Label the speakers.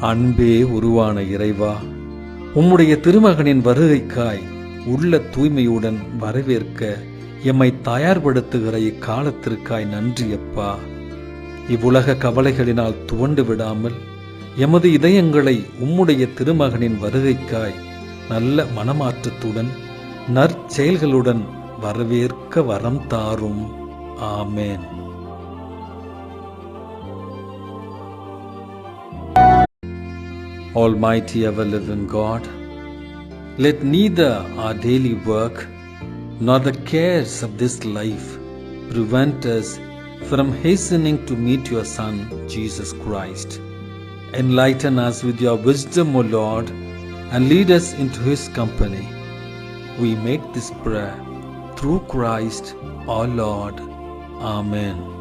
Speaker 1: அன்பே உருவான இறைவா, உம்முடைய திருமகனின் வருகைக்காய் உள்ள தூய்மையுடன் வரவேற்க எம்மை தயார்படுத்துகிற இக்காலத்திற்காய் நன்றி அப்பா. இவ்வுலக கவலைகளினால் துவண்டு விடாமல் எமது இதயங்களை உம்முடைய திருமகனின் வருகைக்காய் நல்ல மனமாற்றத்துடன் நற்செயல்களுடன் வரவேற்க வரம் தாரும். ஆமேன். Almighty ever-living God, let neither our daily work nor the cares of this life prevent us from hastening to meet your Son, Jesus Christ. Enlighten us with your wisdom, O Lord, and lead us into his company. We make this prayer through Christ our Lord. Amen.